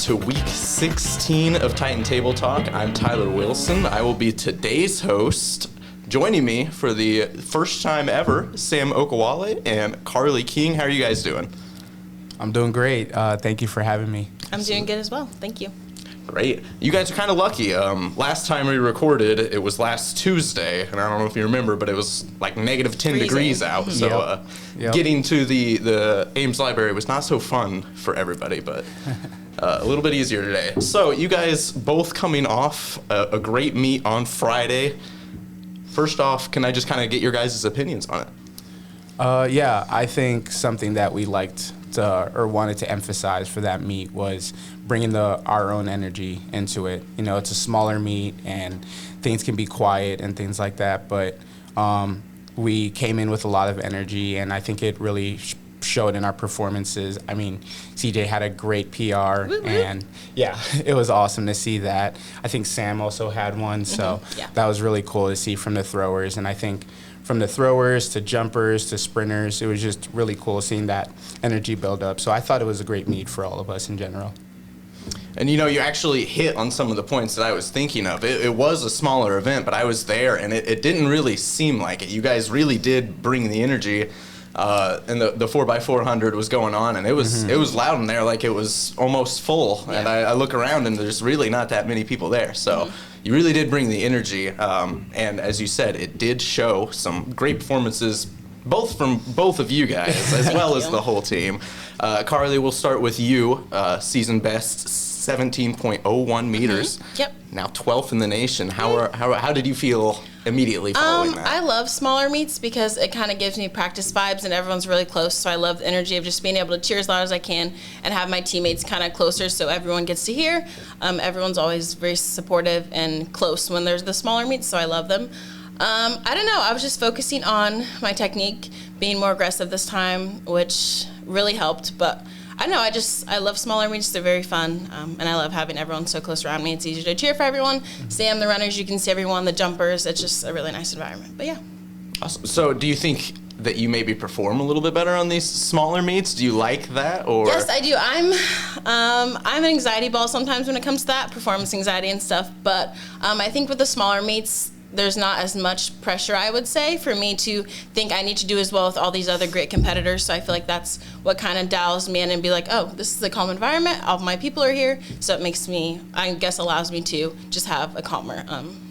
to week 16 of Titan Table Talk. I'm Tyler Wilson. I will be today's host. Joining me for the first time ever, Sam Okewole and Carly King. How are you guys doing? I'm doing great. Thank you for having me. I'm doing good as well. Thank you. Great. You guys are kind of lucky. Last time we recorded, it was last Tuesday, and I don't know if you remember, but it was like negative 10 Freezing. degrees out. So getting to the Ames Library was not so fun for everybody, but a little bit easier today. So you guys both coming off a great meet on Friday. First off, can I just kind of get your guys' opinions on it? I think something that we liked or wanted to emphasize for that meet was bringing our own energy into it. You know, it's a smaller meet and things can be quiet and things like that, but we came in with a lot of energy, and I think it really showed in our performances. I mean, CJ had a great PR, and it was awesome to see that. I think Sam also had one, so that was really cool to see from the throwers, and I think from the throwers to jumpers to sprinters, it was just really cool seeing that energy build up. So I thought it was a great meet for all of us in general. And you know, you actually hit on some of the points that I was thinking of. It was a smaller event, but I was there, and it didn't really seem like it. You guys really did bring the energy, and the 4x400 was going on, and it was loud in there, like it was almost full. Yeah. And I look around, and there's really not that many people there. So you really did bring the energy, and as you said, it did show some great performances, both from both of you guys, as well as the whole team. Carly, we'll start with you. Season best, 17.01 meters. Yep. Now 12th in the nation. How did you feel immediately following that? I love smaller meets because it kind of gives me practice vibes, and everyone's really close. So I love the energy of just being able to cheer as loud as I can and have my teammates kind of closer so everyone gets to hear. Everyone's always very supportive and close when there's the smaller meets, so I love them. I don't know. I was just focusing on my technique, being more aggressive this time, which really helped. But I don't know. I love smaller meets. They're very fun, and I love having everyone so close around me. It's easier to cheer for everyone. Sam, the runners, you can see everyone, the jumpers. It's just a really nice environment. But yeah. Awesome. So do you think that you maybe perform a little bit better on these smaller meets? Do you like that? Or Yes, I do. I'm an anxiety ball sometimes when it comes to that, performance anxiety and stuff. But I think with the smaller meets, there's not as much pressure, I would say, for me to think I need to do as well with all these other great competitors. So I feel like that's what kind of dials me in and be like, oh, this is a calm environment. All of my people are here. So it makes me, I guess, allows me to just have a calmer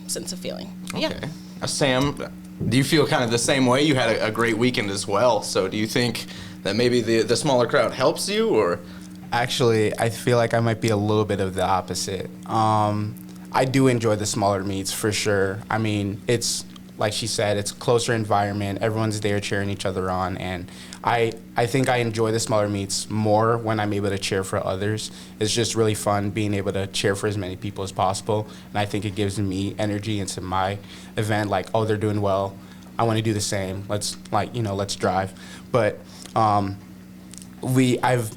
sense of feeling. Okay. Yeah. Sam, do you feel kind of the same way? You had a great weekend as well. So do you think that maybe the smaller crowd helps you, or? Actually, I feel like I might be a little bit of the opposite. I do enjoy the smaller meets for sure. I mean, it's like she said, it's a closer environment. Everyone's there cheering each other on, and I think I enjoy the smaller meets more when I'm able to cheer for others. It's just really fun being able to cheer for as many people as possible, and I think it gives me energy into my event. Like, oh, they're doing well, I want to do the same. Let's drive. But I've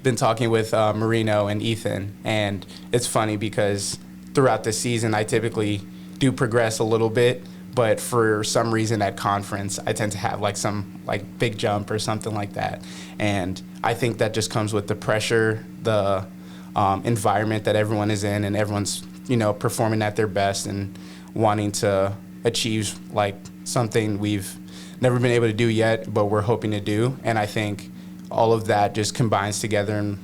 been talking with Marino and Ethan, and it's funny because throughout the season, I typically do progress a little bit, but for some reason at conference, I tend to have some big jump or something like that. And I think that just comes with the pressure, the environment that everyone is in, and everyone's, performing at their best and wanting to achieve something we've never been able to do yet, but we're hoping to do. And I think all of that just combines together, and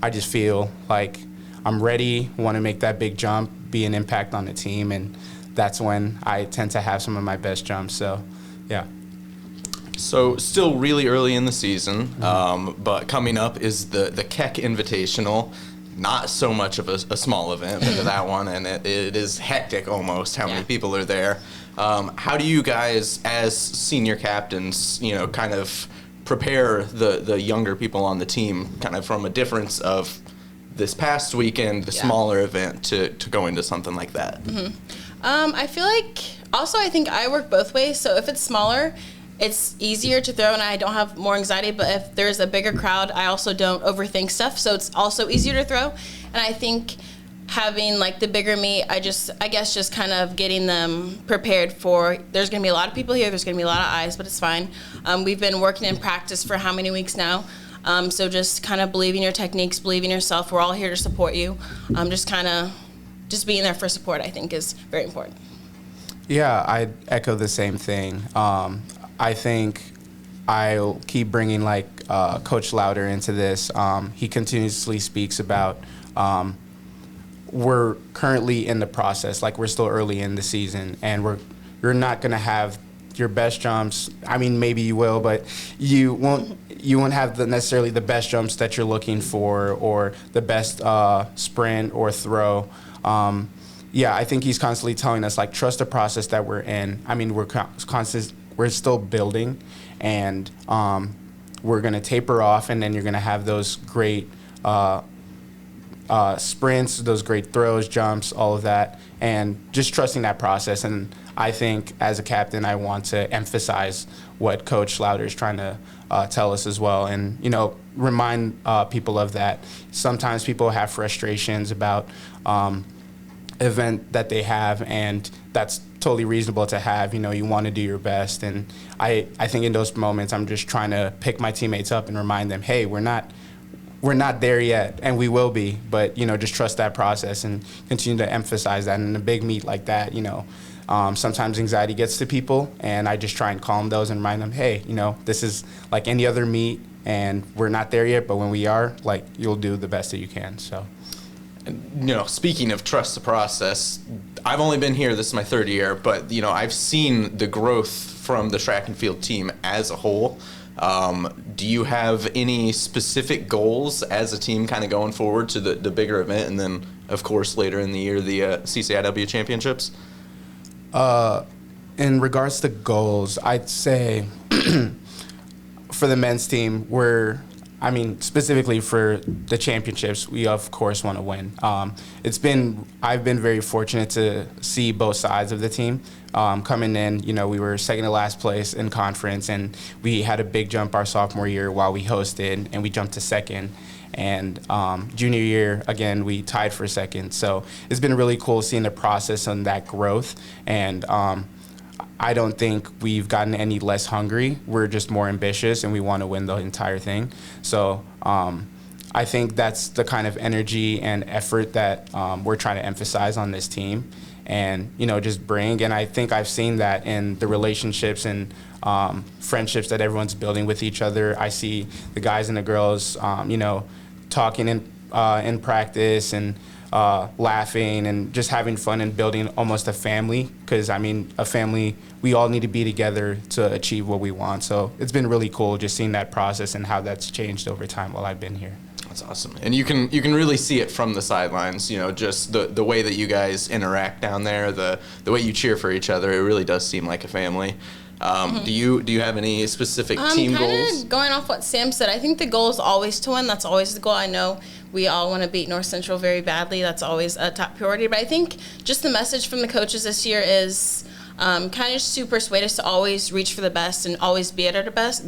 I just feel like I'm ready, want to make that big jump, be an impact on the team, and that's when I tend to have some of my best jumps. So, yeah. So still really early in the season, but coming up is the Keck Invitational. Not so much of a small event, but that one, and it is hectic almost how many people are there. How do you guys, as senior captains, kind of prepare the younger people on the team kind of from a difference of this past weekend, the smaller event, to go into something like that? I feel like, also I think I work both ways. So if it's smaller, it's easier to throw and I don't have more anxiety. But if there's a bigger crowd, I also don't overthink stuff. So it's also easier to throw. And I think having the bigger meet, I guess just kind of getting them prepared for, there's going to be a lot of people here. There's going to be a lot of eyes, but it's fine. We've been working in practice for how many weeks now? So just kind of believe in your techniques, believe in yourself. We're all here to support you. Just being there for support, I think, is very important. Yeah, I echo the same thing. I think I'll keep bringing Coach Louder into this. He continuously speaks about we're currently in the process, we're still early in the season, and you're not going to have your best jumps. I mean, maybe you will, but you won't have necessarily the best jumps that you're looking for or the best sprint or throw. I think he's constantly telling us trust the process that we're in. I mean, we're still building, and we're going to taper off, and then you're going to have those great sprints, those great throws, jumps, all of that, and just trusting that process. And I think as a captain, I want to emphasize what Coach Louder is trying to tell us as well, and remind people of that. Sometimes people have frustrations about event that they have, and that's totally reasonable to have. You want to do your best, and I think in those moments I'm just trying to pick my teammates up and remind them, hey, we're not there yet, and we will be, but just trust that process and continue to emphasize that. And in a big meet like that, sometimes anxiety gets to people, and I just try and calm those and remind them, hey, this is like any other meet, and we're not there yet, but when we are, you'll do the best that you can. So, speaking of trust the process, I've only been here, this is my third year, but I've seen the growth from the track and field team as a whole. Do you have any specific goals as a team kind of going forward to the bigger event, and then of course later in the year the CCIW championships? In regards to goals, I'd say for the men's team, specifically for the championships, we of course want to win. I've been very fortunate to see both sides of the team. Coming in, we were second to last place in conference, and we had a big jump our sophomore year while we hosted, and we jumped to second. And junior year, again, we tied for second. So it's been really cool seeing the process and that growth. And I don't think we've gotten any less hungry. We're just more ambitious, and we want to win the entire thing. So I think that's the kind of energy and effort that we're trying to emphasize on this team, and just bring. And I think I've seen that in the relationships and friendships that everyone's building with each other. I see the guys and the girls, talking in practice and laughing and just having fun and building almost a family, because a family, we all need to be together to achieve what we want. So it's been really cool just seeing that process and how that's changed over time while I've been here. That's awesome. And you can really see it from the sidelines, just the way that you guys interact down there, the way you cheer for each other. It really does seem like a family. Do you have any specific team goals? Going off what Sam said, I think the goal is always to win. That's always the goal. I know we all want to beat North Central very badly. That's always a top priority. But I think just the message from the coaches this year is kind of just to persuade us to always reach for the best and always be at our best.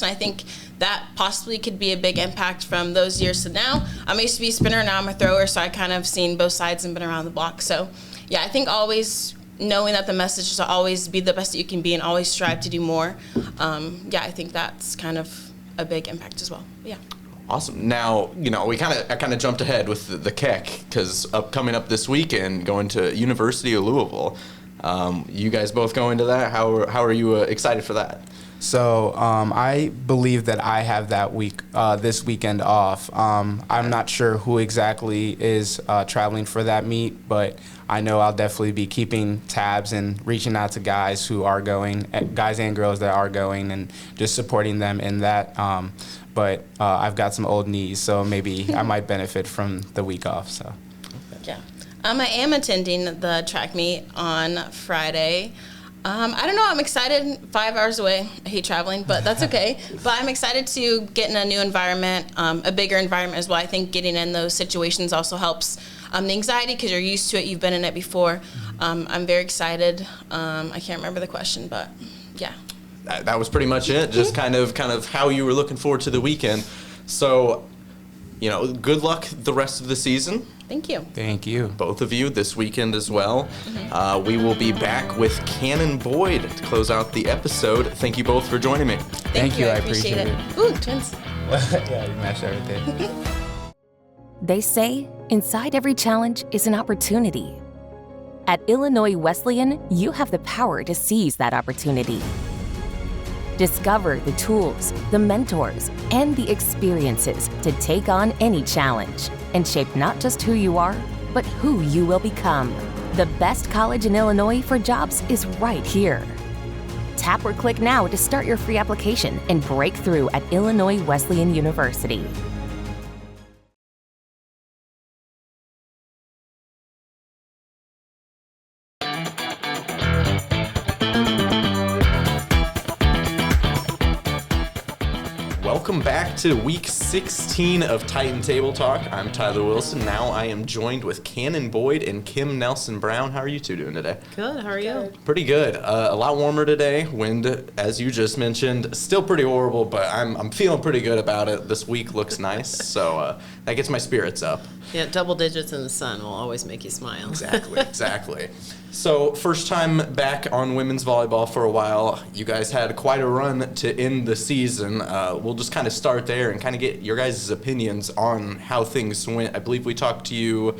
And I think that possibly could be a big impact from those years to now. I used to be a spinner, now I'm a thrower, so I kind of seen both sides and been around the block. So, yeah, I think always knowing that the message is to always be the best that you can be and always strive to do more. I think that's kind of a big impact as well. Yeah. Awesome. Now, I kind of jumped ahead with the KEC, because coming up this weekend, going to University of Louisville. You guys both going to that? How are you excited for that? So I believe that I have that this weekend off. I'm not sure who exactly is traveling for that meet, but I know I'll definitely be keeping tabs and reaching out to guys who are going, guys and girls that are going, and just supporting them in that. But I've got some old knees, so maybe I might benefit from the week off. So. Yeah. I am attending the track meet on Friday. I don't know. I'm excited. 5 hours away. I hate traveling, but that's okay. But I'm excited to get in a new environment, a bigger environment as well. I think getting in those situations also helps the anxiety, because you're used to it. You've been in it before. I'm very excited. I can't remember the question, but yeah. That was pretty much it. Just kind of how you were looking forward to the weekend. So, good luck the rest of the season. Thank you. Thank you. Both of you this weekend as well. We will be back with Kannyn Boyd to close out the episode. Thank you both for joining me. Thank you. I appreciate it. Ooh, twins. Yeah, you mashed everything. They say inside every challenge is an opportunity. At Illinois Wesleyan, you have the power to seize that opportunity. Discover the tools, the mentors, and the experiences to take on any challenge and shape not just who you are, but who you will become. The best college in Illinois for jobs is right here. Tap or click now to start your free application and break through at Illinois Wesleyan University. Welcome back to week 16 of Titan Table Talk. I'm Tyler Wilson. Now I am joined with Kannyn Boyd and Kim Nelson-Brown. How are you two doing today? Good. How are you? Pretty good. A lot warmer today. Wind, as you just mentioned, still pretty horrible, but I'm feeling pretty good about it. This week looks nice, so that gets my spirits up. Yeah, double digits in the sun will always make you smile. Exactly. So, first time back on women's volleyball for a while. You guys had quite a run to end the season. We'll just kind of start there and kind of get your guys' opinions on how things went. I believe we talked to you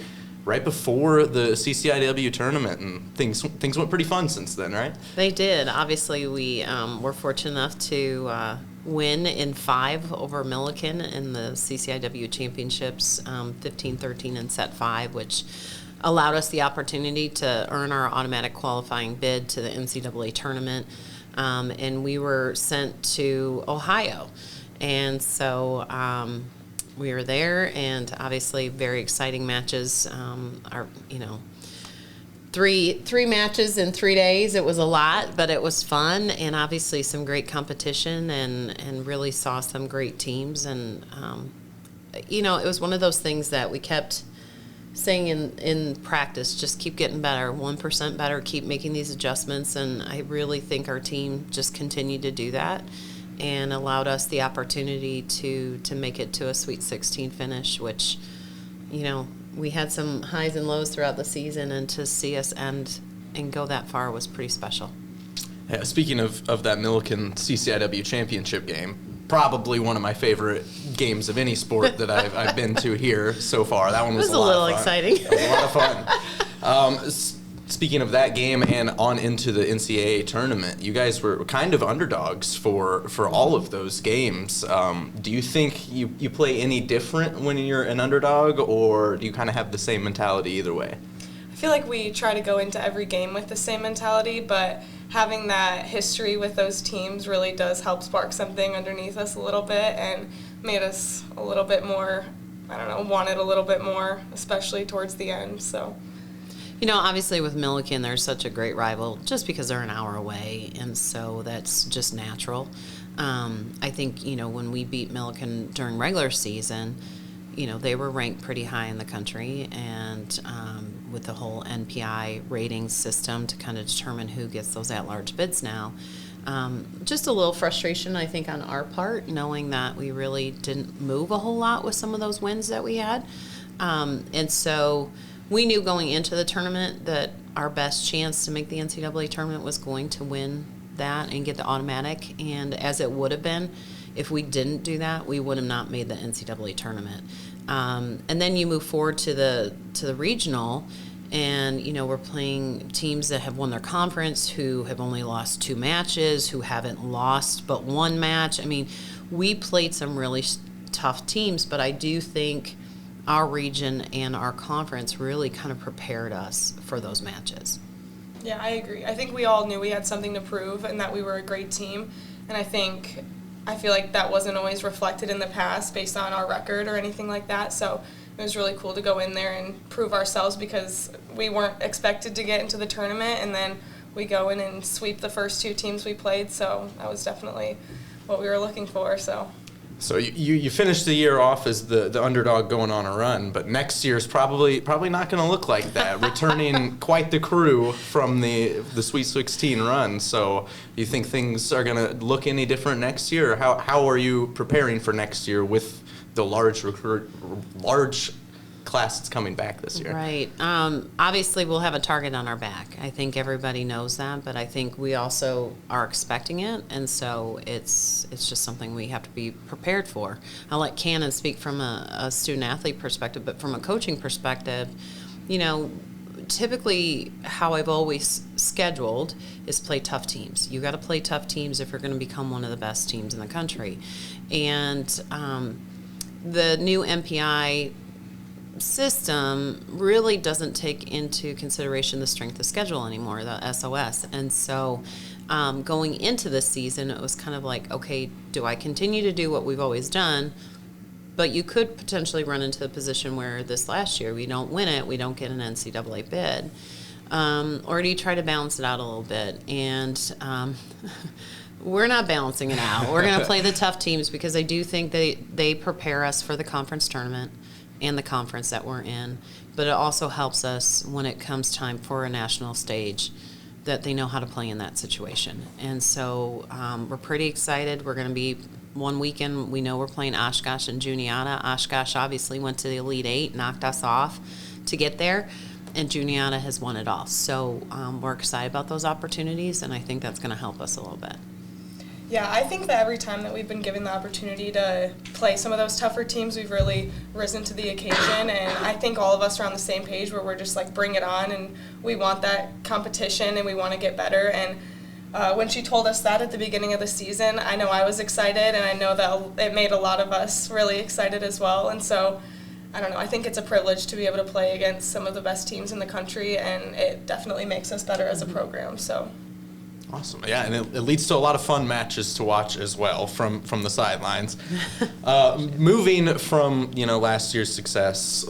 right before the CCIW tournament, and things went pretty fun since then, right? They did. Obviously, we were fortunate enough to win in 5 over Milliken in the CCIW championships, 15-13 in set 5, which allowed us the opportunity to earn our automatic qualifying bid to the NCAA tournament. And we were sent to Ohio. And so we were there, and obviously very exciting matches. Three matches in 3 days. It was a lot, but it was fun, and obviously some great competition, and really saw some great teams. And it was one of those things that we kept saying in practice, just keep getting better, 1% better, keep making these adjustments. And I really think our team just continued to do that and allowed us the opportunity to make it to a Sweet 16 finish, which, we had some highs and lows throughout the season, and to see us end and go that far was pretty special. Yeah, speaking of that Milliken CCIW championship game, probably one of my favorite games of any sport that I've been to here so far. That one was a little exciting. It was a lot of fun. Speaking of that game and on into the NCAA tournament, you guys were kind of underdogs for all of those games. Do you think you play any different when you're an underdog, or do you kind of have the same mentality either way? I feel like we try to go into every game with the same mentality, but having that history with those teams really does help spark something underneath us a little bit and made us a little bit more, wanted a little bit more, especially towards the end. So, obviously with Milliken, they're such a great rival just because they're an hour away, and so that's just natural. I think, when we beat Milliken during regular season, they were ranked pretty high in the country, and with the whole NPI rating system to kind of determine who gets those at-large bids now. Just a little frustration, I think, on our part, knowing that we really didn't move a whole lot with some of those wins that we had. And so we knew going into the tournament that our best chance to make the NCAA tournament was going to win that and get the automatic. And as it would have been, if we didn't do that, we would have not made the NCAA tournament. And then you move forward to the regional, and we're playing teams that have won their conference, who have only lost 2 matches, who haven't lost but 1 match. I mean, we played some really tough teams, but I do think our region and our conference really kind of prepared us for those matches. Yeah, I agree. I think we all knew we had something to prove and that we were a great team, and I feel like that wasn't always reflected in the past based on our record or anything like that. So it was really cool to go in there and prove ourselves, because we weren't expected to get into the tournament, and then we go in and sweep the first 2 teams we played. So that was definitely what we were looking for. So you finished the year off as the underdog going on a run, but next year's probably not going to look like that, returning quite the crew from the Sweet 16 run. So do you think things are going to look any different next year? How are you preparing for next year with the large class that's coming back this year. Right. Obviously, we'll have a target on our back. I think everybody knows that, but I think we also are expecting it, and so it's just something we have to be prepared for. I'll let Kannyn speak from a student-athlete perspective, but from a coaching perspective, typically how I've always scheduled is play tough teams. You got to play tough teams if you're going to become one of the best teams in the country. And the new MPI system really doesn't take into consideration the strength of schedule anymore, the SOS. And so going into this season, it was kind of like, okay, do I continue to do what we've always done? But you could potentially run into the position where this last year we don't win it, we don't get an NCAA bid. Or do you try to balance it out a little bit? And we're not balancing it out. We're going to play the tough teams because I do think they prepare us for the conference tournament and the conference that we're in. But it also helps us when it comes time for a national stage that they know how to play in that situation. And so we're pretty excited. We're going to be one weekend. We know we're playing Oshkosh and Juniata. Oshkosh obviously went to the Elite Eight, knocked us off to get there, and Juniata has won it all. So we're excited about those opportunities, and I think that's going to help us a little bit. Yeah, I think that every time that we've been given the opportunity to play some of those tougher teams, we've really risen to the occasion, and I think all of us are on the same page where we're just like, bring it on, and we want that competition and we want to get better. And when she told us that at the beginning of the season, I know I was excited, and I know that it made a lot of us really excited as well. And so, I don't know, I think it's a privilege to be able to play against some of the best teams in the country, and it definitely makes us better as a program. So. Awesome. Yeah, and it leads to a lot of fun matches to watch as well from the sidelines. Moving from, last year's success,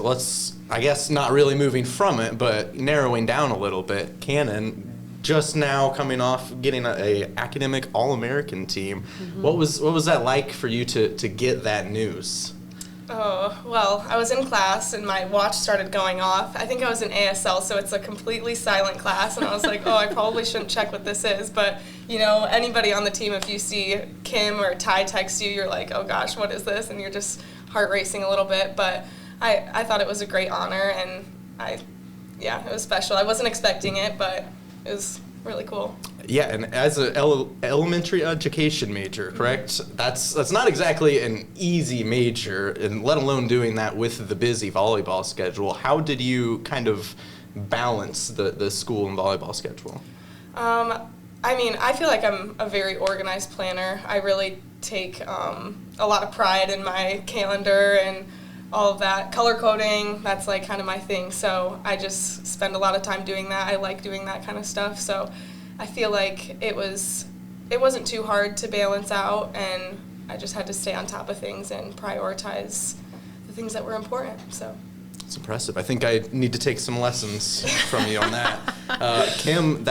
I guess not really moving from it, but narrowing down a little bit. Kannyn, just now coming off getting a academic All-American team. Mm-hmm. What was that like for you to get that news? Oh, well, I was in class and my watch started going off. I think I was in ASL, so it's a completely silent class, and I was like, I probably shouldn't check what this is. But, anybody on the team, if you see Kim or Ty text you, you're like, oh gosh, what is this? And you're just heart racing a little bit. But I thought it was a great honor, and it was special. I wasn't expecting it, but it was really cool. Yeah, and as an elementary education major, correct? That's not exactly an easy major, and let alone doing that with the busy volleyball schedule. How did you kind of balance the school and volleyball schedule? I feel like I'm a very organized planner. I really take a lot of pride in my calendar and all of that. Color coding, that's like kind of my thing. So I just spend a lot of time doing that. I like doing that kind of stuff. So I feel like it wasn't too hard to balance out, and I just had to stay on top of things and prioritize the things that were important. So. It's impressive. I think I need to take some lessons from you on that. Kim,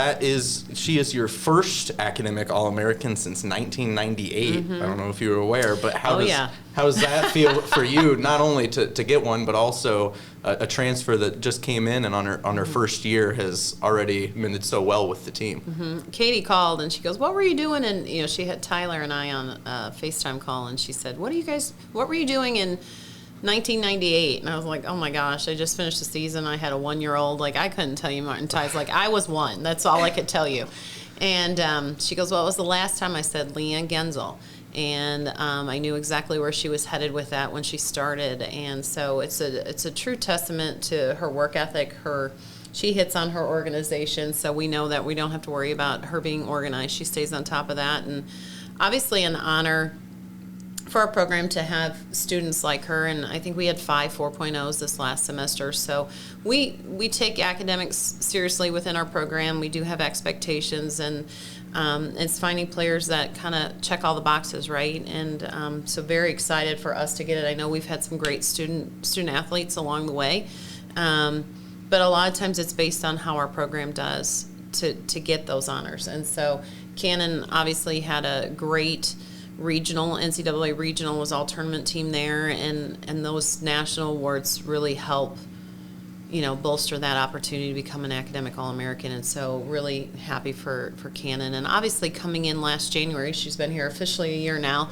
she is your first academic All-American since 1998. Mm-hmm. I don't know if you were aware, but how does that feel for you, not only to get one, but also a transfer that just came in and on her first year has already did so well with the team? Mm-hmm. Katie called and she goes, what were you doing? And she had Tyler and I on a FaceTime call, and she said, what were you doing in 1998? And I was like, oh my gosh, I just finished the season. I had a 1-year-old. Like, I couldn't tell you, Martin. Ty's like, I was 1. That's all I could tell you. And she goes, well, it was the last time. I said Leanne Genzel. And I knew exactly where she was headed with that when she started. And so it's a true testament to her work ethic. She hits on her organization, so we know that we don't have to worry about her being organized. She stays on top of that. And obviously an honor for our program to have students like her, and I think we had 5 4.0s this last semester. So we take academics seriously within our program. We do have expectations, and it's finding players that kind of check all the boxes, right? And so very excited for us to get it. I know we've had some great student athletes along the way, but a lot of times it's based on how our program does to get those honors. And so Kannyn obviously had a great NCAA regional was all tournament team there, and those national awards really help, bolster that opportunity to become an academic All-American. And so really happy for Kannyn. And obviously coming in last January, she's been here officially a year now.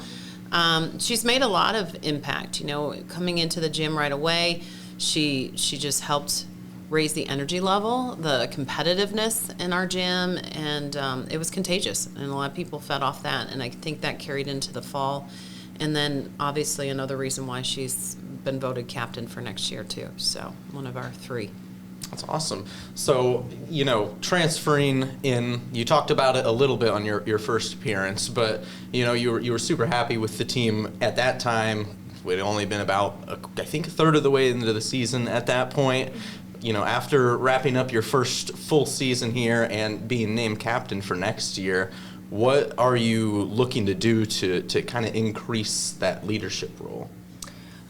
She's made a lot of impact, coming into the gym right away. she just helped raise the energy level, the competitiveness in our gym, and it was contagious, and a lot of people fed off that, and I think that carried into the fall. And then obviously another reason why she's been voted captain for next year too. So one of our 3. That's awesome. So, transferring in, you talked about it a little bit on your first appearance, but, you were super happy with the team at that time. We'd only been about, I think, a third of the way into the season at that point. After wrapping up your first full season here and being named captain for next year, what are you looking to do to kind of increase that leadership role?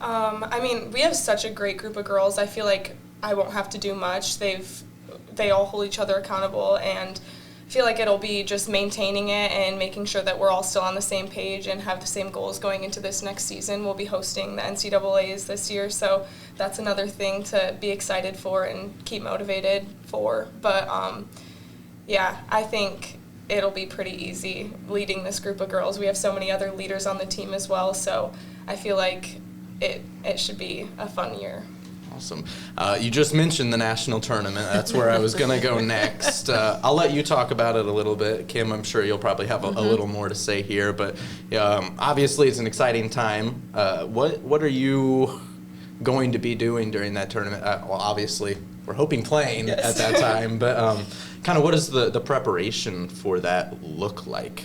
We have such a great group of girls. I feel like I won't have to do much. They all hold each other accountable, and I feel like it'll be just maintaining it and making sure that we're all still on the same page and have the same goals going into this next season. We'll be hosting the NCAAs this year, so that's another thing to be excited for and keep motivated for. But I think it'll be pretty easy leading this group of girls. We have so many other leaders on the team as well, so I feel like it should be a fun year. Awesome. You just mentioned the national tournament. That's where I was going to go next. I'll let you talk about it a little bit. Kim, I'm sure you'll probably have a little more to say here, but obviously it's an exciting time. What are you going to be doing during that tournament? Well, obviously, we're hoping playing at that time, but kind of what does the preparation for that look like?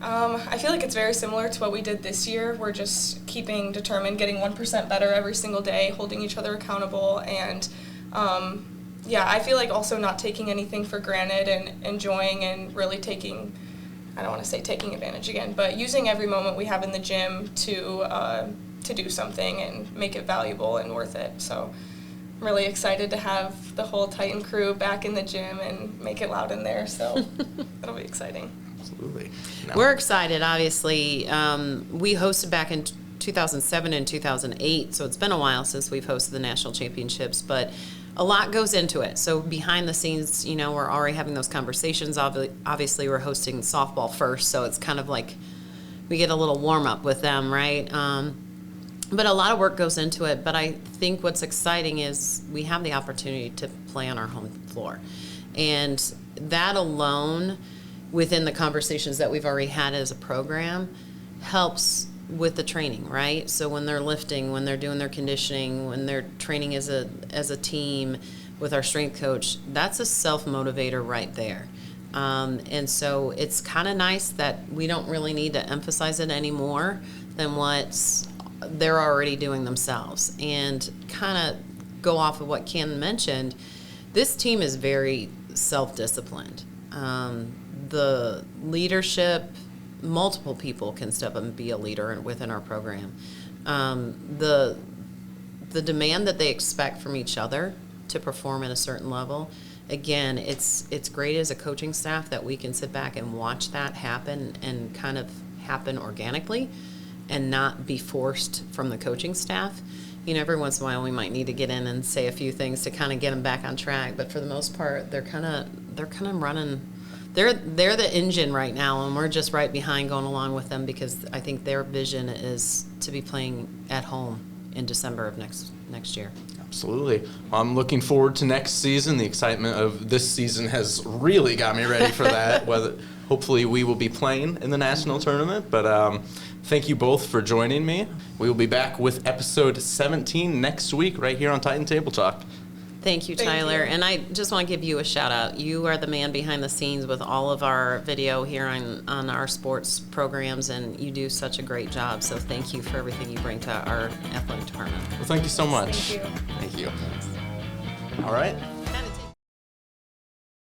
I feel like it's very similar to what we did this year. We're just keeping determined, getting 1% better every single day, holding each other accountable, and I feel like also not taking anything for granted and enjoying and really taking, I don't want to say taking advantage again, but using every moment we have in the gym to do something and make it valuable and worth it. So I'm really excited to have the whole Titan crew back in the gym and make it loud in there, so it'll be exciting. Absolutely. No. We're excited, obviously. We hosted back in 2007 and 2008, so it's been a while since we've hosted the national championships, but a lot goes into it. So behind the scenes, we're already having those conversations. Obviously, we're hosting softball first, so it's kind of like we get a little warm-up with them, right? But a lot of work goes into it, but I think what's exciting is we have the opportunity to play on our home floor. And that alone, within the conversations that we've already had as a program, helps with the training, right? So when they're lifting, when they're doing their conditioning, when they're training as a team with our strength coach, that's a self-motivator right there. And so it's kind of nice that we don't really need to emphasize it anymore than what they're already doing themselves. And kind of go off of what Ken mentioned, this team is very self-disciplined. The leadership, multiple people can step up and be a leader within our program. The demand that they expect from each other to perform at a certain level, again, it's great as a coaching staff that we can sit back and watch that happen and kind of happen organically and not be forced from the coaching staff. Every once in a while we might need to get in and say a few things to kind of get them back on track, but for the most part, they're kind of running. They're the engine right now, and we're just right behind going along with them because I think their vision is to be playing at home in December of next year. Absolutely. I'm looking forward to next season. The excitement of this season has really got me ready for that. Hopefully we will be playing in the national tournament, but thank you both for joining me. We will be back with episode 17 next week right here on Titan Table Talk. Thank you, Tyler. And I just want to give you a shout out. You are the man behind the scenes with all of our video here on our sports programs, and you do such a great job. So thank you for everything you bring to our athletic department. Well, thank you so much. Thank you. Thank you. All right.